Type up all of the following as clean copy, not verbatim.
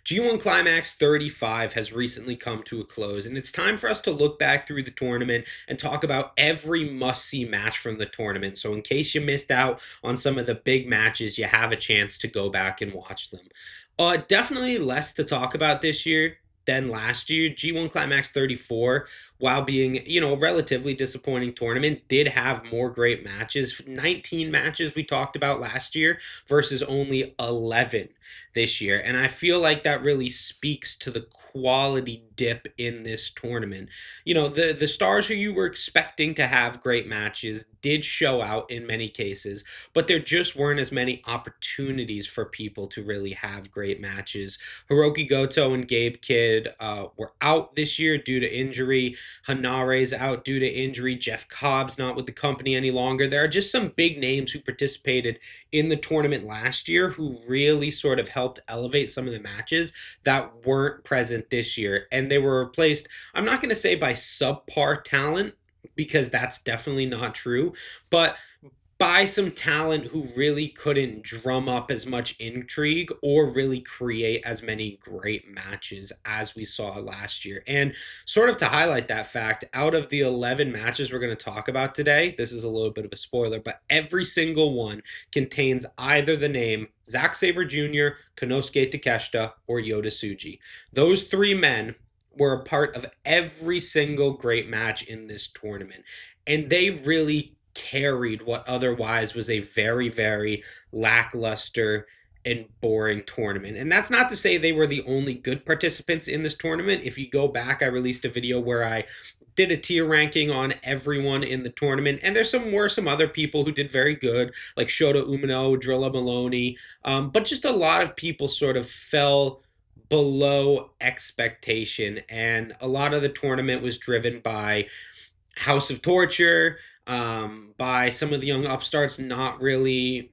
G1 Climax 35 has recently come to a close, and it's time for us to look back through the tournament and talk about every must-see match from the tournament. So in case you missed out on some of the big matches, you have a chance to go back and watch them. Definitely less to talk about this year than last year. G1 Climax 34, while being, a relatively disappointing tournament, did have more great matches. 19 matches we talked about last year versus only 11 this year. And I feel like that really speaks to the quality dip in this tournament. The stars who you were expecting to have great matches did show out in many cases, but there just weren't as many opportunities for people to really have great matches. Hiroki Goto and Gabe Kidd were out this year due to injury. Hanare's out due to injury. Jeff Cobb's not with the company any longer. There are just some big names who participated in the tournament last year who really sort of helped elevate some of the matches that weren't present this year. And they were replaced, I'm not going to say by subpar talent, because that's definitely not true, but by some talent who really couldn't drum up as much intrigue or really create as many great matches as we saw last year. And sort of to highlight that fact, out of the 11 matches we're going to talk about today, this is a little bit of a spoiler, but every single one contains either the name Zack Sabre Jr., Konosuke Takeshita, or Yota Tsuji. Those three men were a part of every single great match in this tournament. And they really carried what otherwise was a very, very lackluster and boring tournament. And that's not to say they were the only good participants in this tournament. If you go back, I released a video where I did a tier ranking on everyone in the tournament, and there's some other people who did very good, like Shota Umino, Drilla Maloney, but just a lot of people sort of fell below expectation, and a lot of the tournament was driven by House of Torture, by some of the young upstarts not really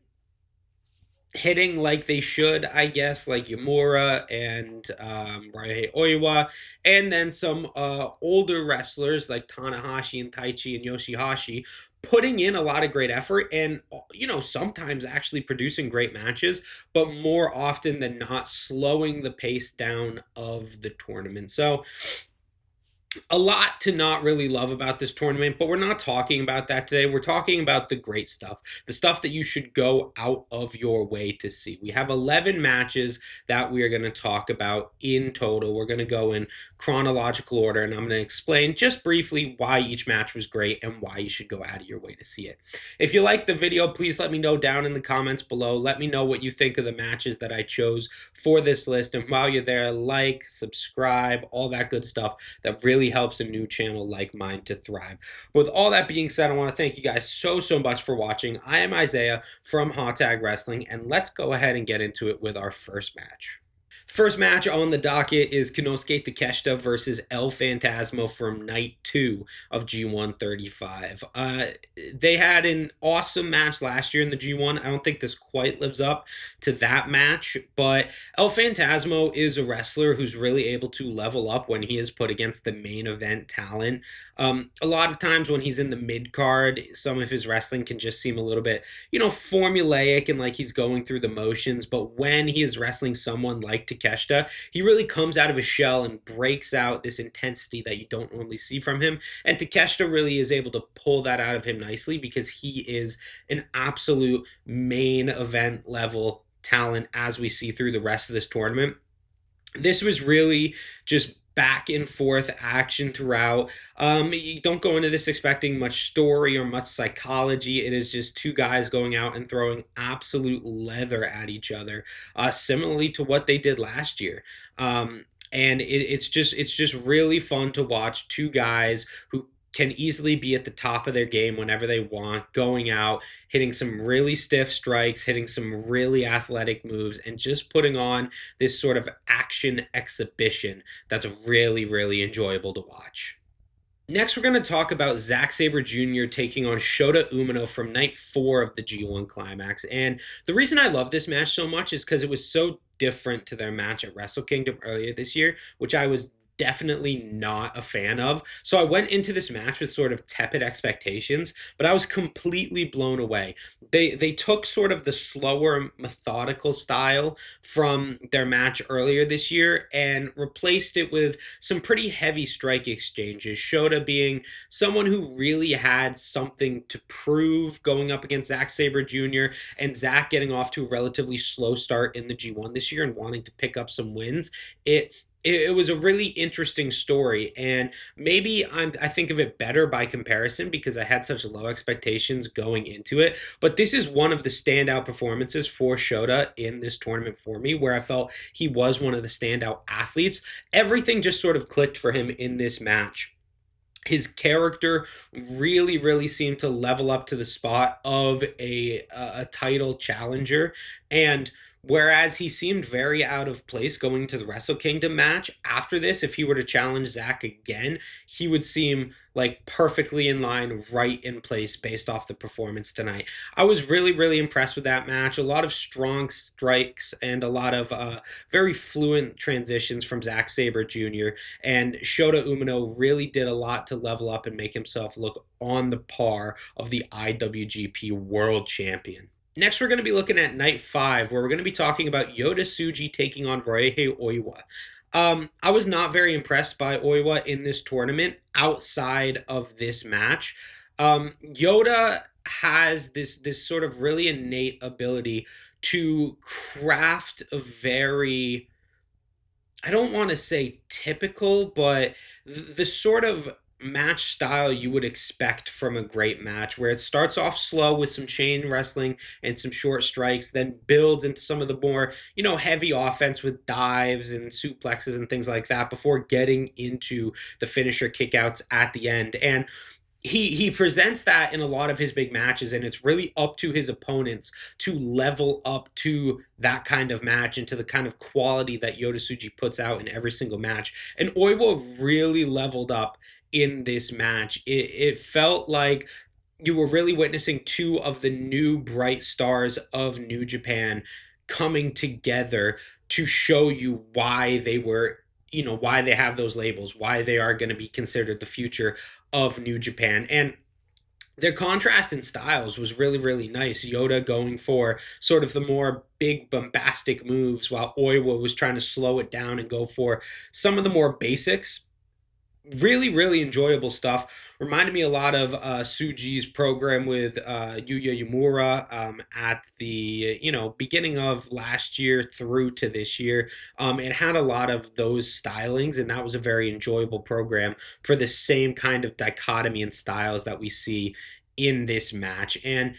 hitting like they should, I guess, like Yamura and Ryohei Oiwa, and then some older wrestlers like Tanahashi and Taichi and Yoshihashi putting in a lot of great effort and, sometimes actually producing great matches, but more often than not slowing the pace down of the tournament. So a lot to not really love about this tournament, but we're not talking about that today. We're talking about the great stuff, the stuff that you should go out of your way to see. We have 11 matches that we are going to talk about in total. We're going to go in chronological order, and I'm going to explain just briefly why each match was great and why you should go out of your way to see it. If you like the video, please let me know down in the comments below. Let me know what you think of the matches that I chose for this list. And while you're there, like, subscribe, all that good stuff that really helps a new channel like mine to thrive. With all that being said, I want to thank you guys so much for watching. I am Isaiah from Hot Tag Wrestling, and let's go ahead and get into it with our first match. First match on the docket is Konosuke Takeshita versus El Phantasmo from night 2 of G1 35. They had an awesome match last year in the G1. I don't think this quite lives up to that match, but El Phantasmo is a wrestler who's really able to level up when he is put against the main event talent. A lot of times when he's in the mid card, some of his wrestling can just seem a little bit, formulaic and like he's going through the motions, but when he is wrestling someone like Takeshita, he really comes out of his shell and breaks out this intensity that you don't normally see from him. And Takeshita really is able to pull that out of him nicely because he is an absolute main event level talent as we see through the rest of this tournament. This was really just back and forth action throughout. You don't go into this expecting much story or much psychology. It is just two guys going out and throwing absolute leather at each other, similarly to what they did last year. And it's just really fun to watch two guys who can easily be at the top of their game whenever they want, going out, hitting some really stiff strikes, hitting some really athletic moves, and just putting on this sort of action exhibition that's really, really enjoyable to watch. Next, we're going to talk about Zack Sabre Jr. taking on Shota Umino from night 4 of the G1 Climax. And the reason I love this match so much is because it was so different to their match at Wrestle Kingdom earlier this year, which I was definitely not a fan of. So I went into this match with sort of tepid expectations, but I was completely blown away. They took sort of the slower, methodical style from their match earlier this year and replaced it with some pretty heavy strike exchanges. Shota being someone who really had something to prove going up against Zack Sabre Jr., and Zack getting off to a relatively slow start in the G1 this year and wanting to pick up some wins. It was a really interesting story, and maybe I think of it better by comparison because I had such low expectations going into it. But this is one of the standout performances for Shota in this tournament for me, where I felt he was one of the standout athletes. Everything just sort of clicked for him in this match. His character really seemed to level up to the spot of a title challenger, and whereas he seemed very out of place going to the Wrestle Kingdom match, after this, if he were to challenge Zack again, he would seem like perfectly in line, right in place based off the performance tonight. I was really impressed with that match. A lot of strong strikes and a lot of very fluent transitions from Zack Sabre Jr., and Shota Umino really did a lot to level up and make himself look on the par of the IWGP World Champion. Next, we're going to be looking at night 5, where we're going to be talking about Yota Tsuji taking on Ryohei Oiwa. I was not very impressed by Oiwa in this tournament outside of this match. Yota has this sort of really innate ability to craft a very, I don't want to say typical, but the sort of match style you would expect from a great match, where it starts off slow with some chain wrestling and some short strikes, then builds into some of the more, heavy offense with dives and suplexes and things like that before getting into the finisher kickouts at the end. And he presents that in a lot of his big matches, and it's really up to his opponents to level up to that kind of match and to the kind of quality that Yota Tsuji puts out in every single match. And Oiwa really leveled up in this match. It felt like you were really witnessing two of the new bright stars of New Japan coming together to show you why they were, why they have those labels, why they are going to be considered the future of New Japan. And their contrast in styles was really nice. Yota going for sort of the more big bombastic moves, while Oiwa was trying to slow it down and go for some of the more basics. Really enjoyable stuff. Reminded me a lot of Suji's program with Yuya Yamura at the beginning of last year through to this year. It had a lot of those stylings, and that was a very enjoyable program for the same kind of dichotomy in styles that we see in this match. And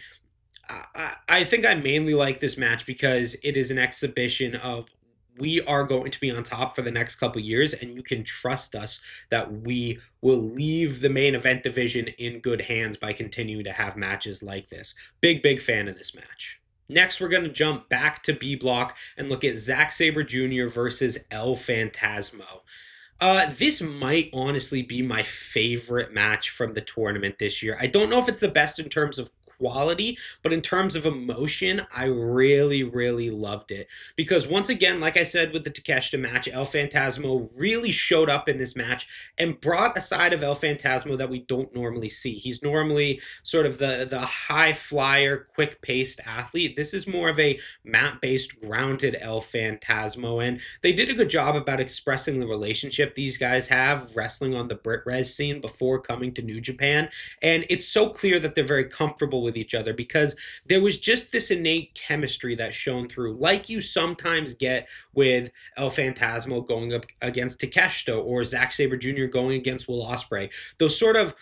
I think I mainly like this match because it is an exhibition of, we are going to be on top for the next couple years, and you can trust us that we will leave the main event division in good hands by continuing to have matches like this. Big fan of this match. Next, we're going to jump back to B Block and look at Zack Sabre Jr. versus El Phantasmo. This might honestly be my favorite match from the tournament this year. I don't know if it's the best in terms of quality, but in terms of emotion, I really loved it. Because once again, like I said with the Takeshita match, El Phantasmo really showed up in this match and brought a side of El Phantasmo that we don't normally see. He's normally sort of the high flyer, quick paced athlete. This is more of a mat based, grounded El Phantasmo, and they did a good job about expressing the relationship these guys have wrestling on the Brit Res scene before coming to New Japan. And it's so clear that they're very comfortable with each other because there was just this innate chemistry that shone through, like you sometimes get with El Phantasmo going up against Takeshita or Zack Sabre Jr. going against Will Ospreay. Those sort of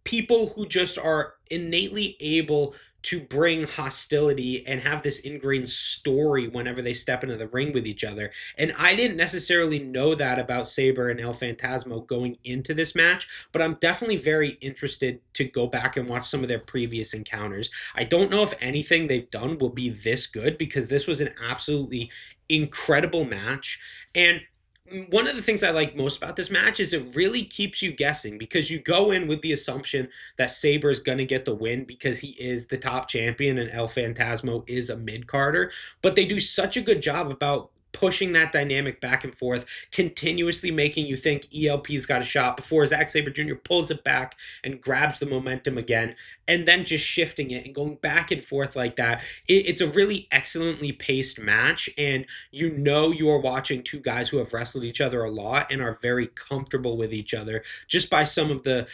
people who just are innately able to bring hostility and have this ingrained story whenever they step into the ring with each other. And I didn't necessarily know that about Sabre and El Phantasmo going into this match, but I'm definitely very interested to go back and watch some of their previous encounters. I don't know if anything they've done will be this good, because this was an absolutely incredible match. And one of the things I like most about this match is it really keeps you guessing, because you go in with the assumption that Sabre is going to get the win because he is the top champion and El Phantasmo is a mid-carder. But they do such a good job about pushing that dynamic back and forth, continuously making you think ELP's got a shot before Zack Sabre Jr. pulls it back and grabs the momentum again, and then just shifting it and going back and forth like that. It's a really excellently paced match, and you are watching two guys who have wrestled each other a lot and are very comfortable with each other just by some of the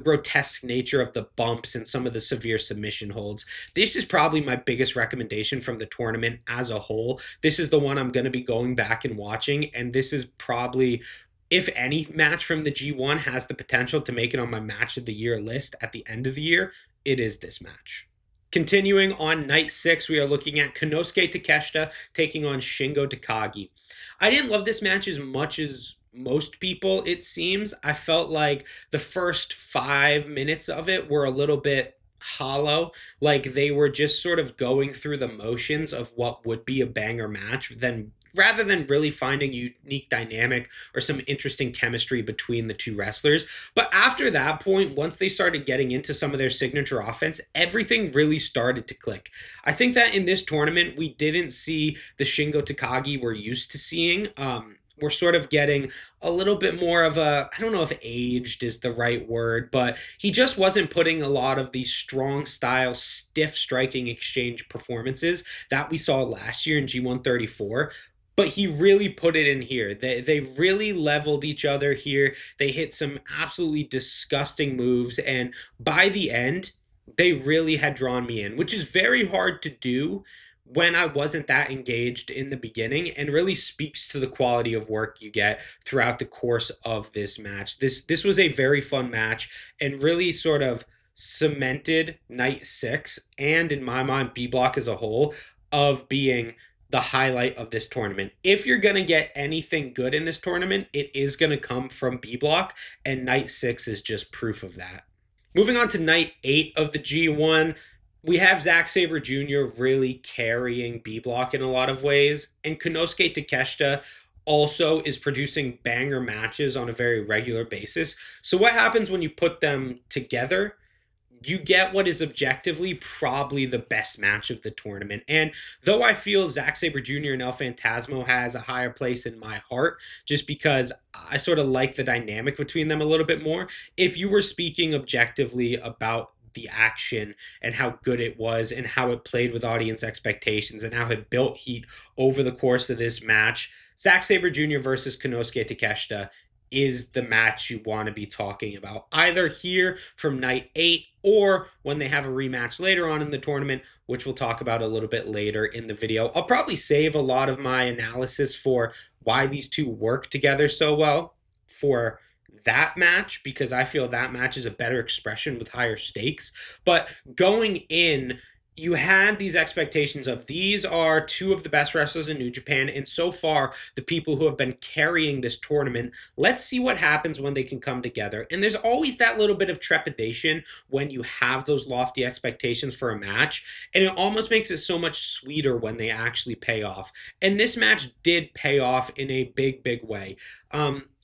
grotesque nature of the bumps and some of the severe submission holds. This is probably my biggest recommendation from the tournament as a whole. This is the one I'm going to be going back and watching, and this is probably, if any match from the G1 has the potential to make it on my match of the year list at the end of the year, it is this match. Continuing on night 6, we are looking at Konosuke Takeshita taking on Shingo Takagi. I didn't love this match as much as most people, it seems. I felt like the first 5 minutes of it were a little bit hollow, like they were just sort of going through the motions of what would be a banger match, then rather than really finding unique dynamic or some interesting chemistry between the two wrestlers. But after that point, once they started getting into some of their signature offense, everything really started to click. I think that in this tournament, we didn't see the Shingo Takagi we're used to seeing. We're sort of getting a little bit more of a, I don't know if aged is the right word, but he just wasn't putting a lot of these strong style, stiff striking exchange performances that we saw last year in G134. But he really put it in here. They really leveled each other here. They hit some absolutely disgusting moves. And by the end, they really had drawn me in, which is very hard to do when I wasn't that engaged in the beginning, and really speaks to the quality of work you get throughout the course of this match. This was a very fun match and really sort of cemented night 6, and in my mind B block as a whole, of being the highlight of this tournament. If you're going to get anything good in this tournament, it is going to come from B block, and night 6 is just proof of that. Moving on to night 8 of the G1, we have Zack Sabre Jr. really carrying B block in a lot of ways, and Konosuke Takeshita also is producing banger matches on a very regular basis. So what happens when you put them together? You get what is objectively probably the best match of the tournament. And though I feel Zack Sabre Jr. and El Phantasmo has a higher place in my heart, just because I sort of like the dynamic between them a little bit more, if you were speaking objectively about the action and how good it was and how it played with audience expectations and how it built heat over the course of this match, Zack Sabre Jr. versus Konosuke Takeshita is the match you want to be talking about, either here from night 8 or when they have a rematch later on in the tournament, which we'll talk about a little bit later in the video. I'll probably save a lot of my analysis for why these two work together so well for that match, because I feel that match is a better expression with higher stakes. But going in, you had these expectations of these are two of the best wrestlers in New Japan, and so far the people who have been carrying this tournament. Let's see what happens when they can come together. And there's always that little bit of trepidation when you have those lofty expectations for a match, and it almost makes it so much sweeter when they actually pay off. And this match did pay off in a big way.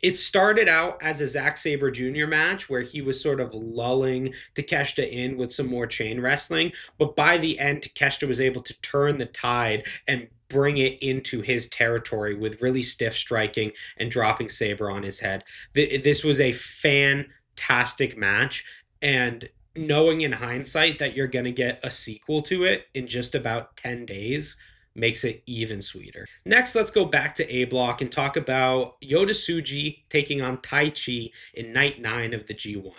It started out as a Zack Sabre Jr. match where he was sort of lulling Takeshita in with some more chain wrestling, but by the end, Takeshita was able to turn the tide and bring it into his territory with really stiff striking and dropping Sabre on his head. This was a fantastic match, and knowing in hindsight that you're going to get a sequel to it in just about 10 days makes it even sweeter. Next, let's go back to A block and talk about Yota Tsuji taking on Taichi in night 9 of the G1.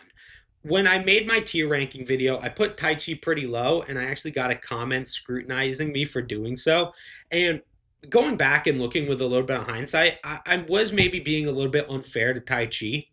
When I made my tier ranking video, I put Taichi pretty low, and I actually got a comment scrutinizing me for doing so. And going back and looking with a little bit of hindsight, I was maybe being a little bit unfair to Taichi.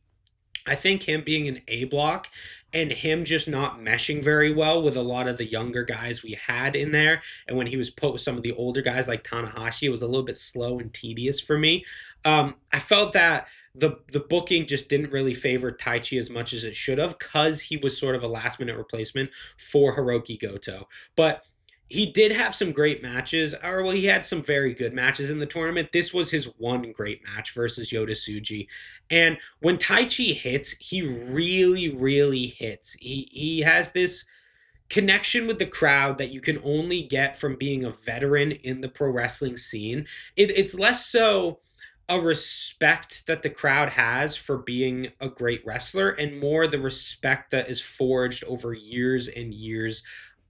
I think him being an A block and him just not meshing very well with a lot of the younger guys we had in there, and when he was put with some of the older guys like Tanahashi, it was a little bit slow and tedious for me. I felt that the booking just didn't really favor Taichi as much as it should have, because he was sort of a last minute replacement for Hiroki Goto. But he did have some great matches, or well, he had some very good matches in the tournament. This was his one great match versus Yota Tsuji. And when Taichi hits, he really hits. He has this connection with the crowd that you can only get from being a veteran in the pro wrestling scene. It's less so a respect that the crowd has for being a great wrestler and more the respect that is forged over years and years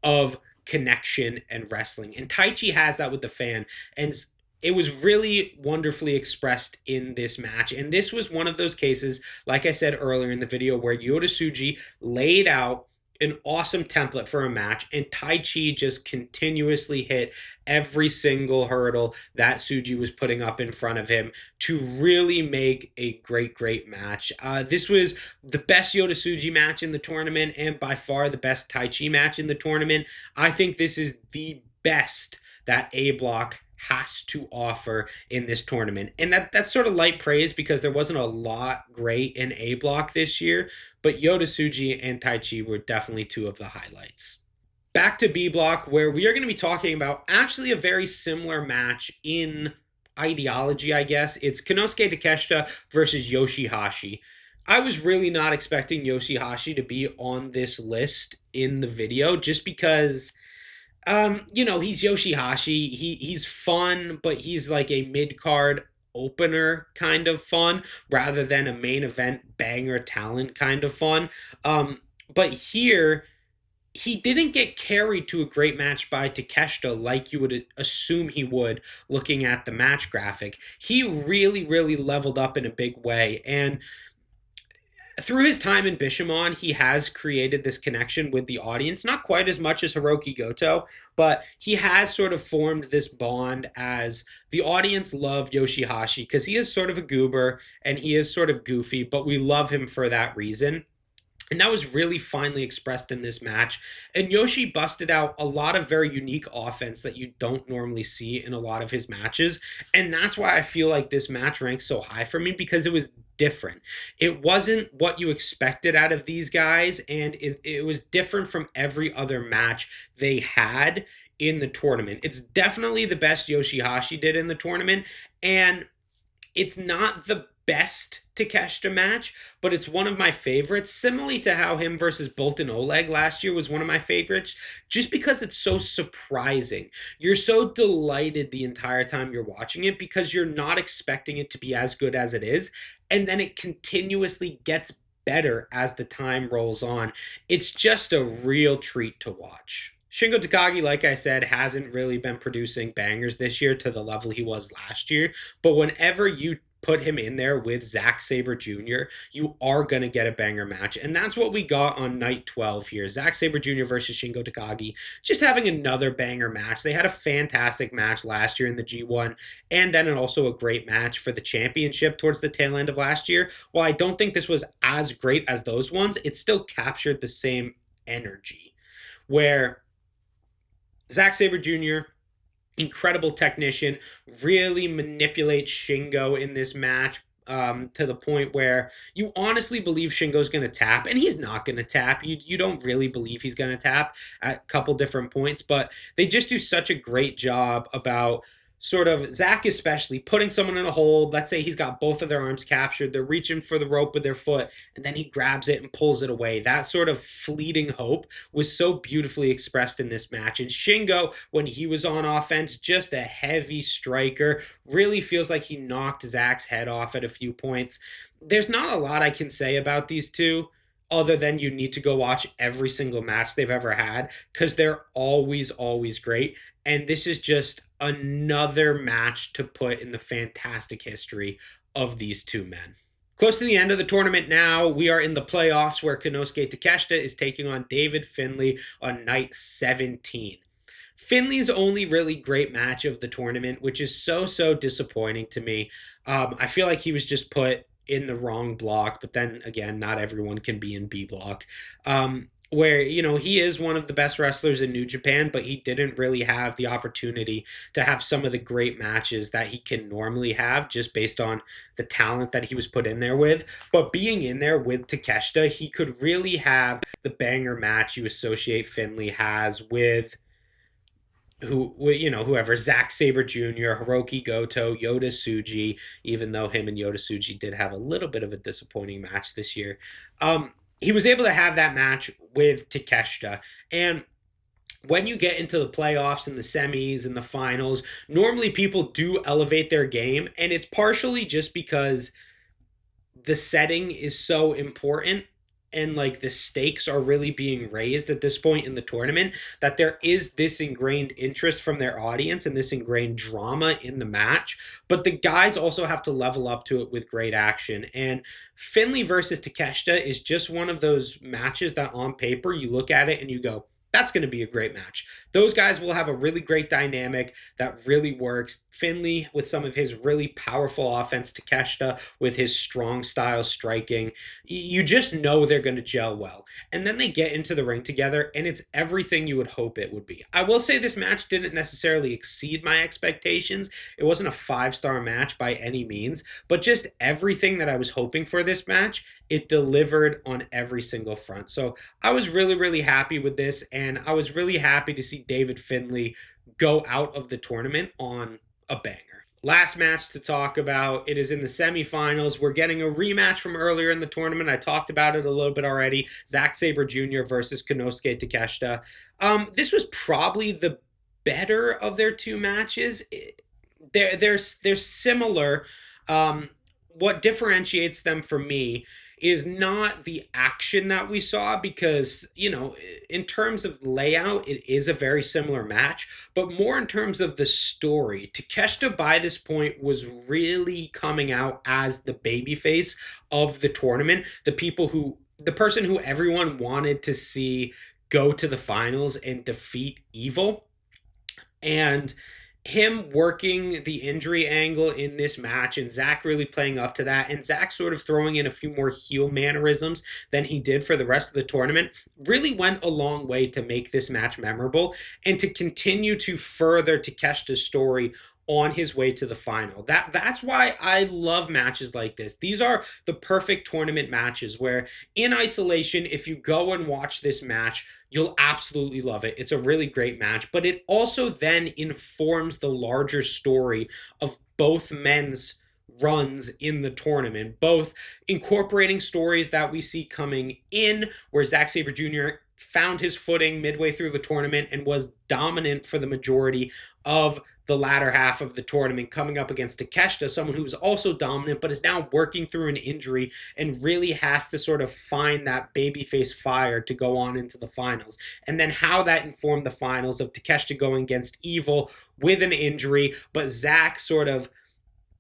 of connection and wrestling. And Taichi has that with the fan. And it was really wonderfully expressed in this match. And this was one of those cases, like I said earlier in the video, where Yota Tsuji laid out an awesome template for a match, and Taichi just continuously hit every single hurdle that Tsuji was putting up in front of him to really make a great, great match. This was the best Yota Tsuji match in the tournament, and by far the best Taichi match in the tournament. I think this is the best that A Block has to offer in this tournament. And that's sort of light praise because there wasn't a lot great in A Block this year, but Yota Tsuji and Taichi were definitely two of the highlights. Back to B Block, where we are going to be talking about actually a very similar match in ideology, I guess. It's Konosuke Takeshita versus Yoshihashi. I was really not expecting Yoshihashi to be on this list in the video just because he's Yoshihashi. He's fun, but he's like a mid-card opener kind of fun rather than a main event banger talent kind of fun. But here he didn't get carried to a great match by Takeshita like you would assume he would looking at the match graphic. He really, really leveled up in a big way. And through his time in Bishamon, he has created this connection with the audience, not quite as much as Hiroki Goto, but he has sort of formed this bond as the audience love Yoshihashi because he is sort of a goober and he is sort of goofy, but we love him for that reason. And that was really finely expressed in this match. And Yoshi busted out a lot of very unique offense that you don't normally see in a lot of his matches. And that's why I feel like this match ranks so high for me because it was different. It wasn't what you expected out of these guys. And it was different from every other match they had in the tournament. It's definitely the best Yoshihashi did in the tournament. And it's not the best Takeshita match, but it's one of my favorites, similarly to how him versus Bolton Oleg last year was one of my favorites, just because it's so surprising. You're so delighted the entire time you're watching it because you're not expecting it to be as good as it is, and then it continuously gets better as the time rolls on. It's just a real treat to watch. Shingo Takagi, like I said, hasn't really been producing bangers this year to the level he was last year, but whenever you put him in there with Zack Sabre Jr., you are going to get a banger match. And that's what we got on night 12 here. Zack Sabre Jr. versus Shingo Takagi, just having another banger match. They had a fantastic match last year in the G1, and then also a great match for the championship towards the tail end of last year. While I don't think this was as great as those ones, it still captured the same energy. Where Zack Sabre Jr., incredible technician, really manipulates Shingo in this match to the point where you honestly believe Shingo's going to tap, and he's not going to tap. You don't really believe he's going to tap at a couple different points, but they just do such a great job about sort of Zach especially putting someone in a hold. Let's say he's got both of their arms captured. They're reaching for the rope with their foot, and then he grabs it and pulls it away. That sort of fleeting hope was so beautifully expressed in this match. And Shingo, when he was on offense, just a heavy striker. Really feels like he knocked Zach's head off at a few points. There's not a lot I can say about these two other than you need to go watch every single match they've ever had because they're always, always great. And this is just another match to put in the fantastic history of these two men. Close to the end of the tournament now, we are in the playoffs where Konosuke Takeshita is taking on David Finlay on night 17. Finlay's only really great match of the tournament, which is so disappointing to me. I feel like he was just put in the wrong block, but then again, not everyone can be in B block. Where, he is one of the best wrestlers in New Japan, but he didn't really have the opportunity to have some of the great matches that he can normally have just based on the talent that he was put in there with. But being in there with Takeshita, he could really have the banger match you associate Finlay has with whoever, Zack Sabre Jr., Hiroki Goto, Yota Tsuji, even though him and Yota Tsuji did have a little bit of a disappointing match this year. he was able to have that match with Takeshita. And when you get into the playoffs and the semis and the finals, normally people do elevate their game. And it's partially just because the setting is so important and like the stakes are really being raised at this point in the tournament, that there is this ingrained interest from their audience and this ingrained drama in the match. But the guys also have to level up to it with great action. And Finley versus Takeshita is just one of those matches that on paper you look at it and you go, that's going to be a great match. Those guys will have a really great dynamic that really works. Finley with some of his really powerful offense, Takeshita with his strong style striking. You just know they're going to gel well. And then they get into the ring together, and it's everything you would hope it would be. I will say this match didn't necessarily exceed my expectations. It wasn't a 5-star match by any means, but just everything that I was hoping for this match, it delivered on every single front. So I was really, really happy with this, and I was really happy to see David Finley go out of the tournament on a banger. Last match to talk about. It is in the semifinals. We're getting a rematch from earlier in the tournament. I talked about it a little bit already. Zack Sabre Jr. versus Konosuke Takeshita. This was probably the better of their two matches. They're similar. What differentiates them for me is not the action that we saw, because, in terms of layout, it is a very similar match, but more in terms of the story. Takeshita by this point was really coming out as the babyface of the tournament, the person who everyone wanted to see go to the finals and defeat Evil. And him working the injury angle in this match and Zack really playing up to that, and Zack sort of throwing in a few more heel mannerisms than he did for the rest of the tournament, really went a long way to make this match memorable and to continue to further Takeshita's story on his way to the final. That's why I love matches like this. These are the perfect tournament matches where in isolation, if you go and watch this match, you'll absolutely love it. It's a really great match, but it also then informs the larger story of both men's runs in the tournament, both incorporating stories that we see coming in, where Zack Sabre Jr. found his footing midway through the tournament and was dominant for the majority of the latter half of the tournament, coming up against Takeshita, someone who is also dominant but is now working through an injury and really has to sort of find that babyface fire to go on into the finals. And then how that informed the finals of Takeshita going against Evil with an injury, but Zack sort of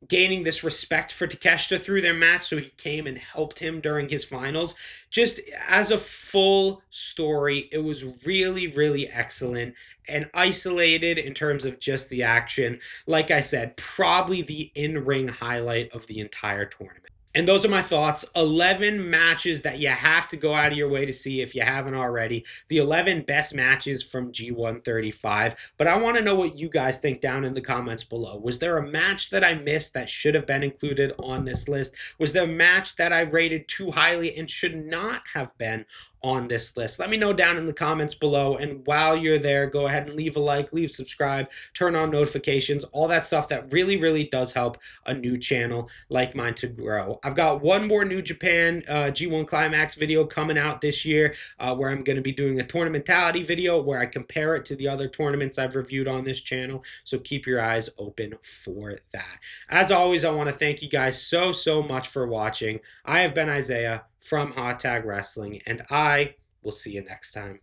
gaining this respect for Takeshita through their match, so he came and helped him during his finals. Just as a full story, it was really, really excellent and isolated in terms of just the action. Like I said, probably the in-ring highlight of the entire tournament. And those are my thoughts. 11 matches that you have to go out of your way to see if you haven't already. The 11 best matches from G1 35. But I want to know what you guys think down in the comments below. Was there a match that I missed that should have been included on this list? Was there a match that I rated too highly and should not have been on this list? Let me know down in the comments below. And while you're there, go ahead and leave a like, leave subscribe, turn on notifications, all that stuff that really, really does help a new channel like mine to grow. I've got one more New Japan G1 Climax video coming out this year, where I'm going to be doing a tournamentality video where I compare it to the other tournaments I've reviewed on this channel. So keep your eyes open for that. As always, I want to thank you guys so, so much for watching. I have been Isaiah from Hot Tag Wrestling, and I will see you next time.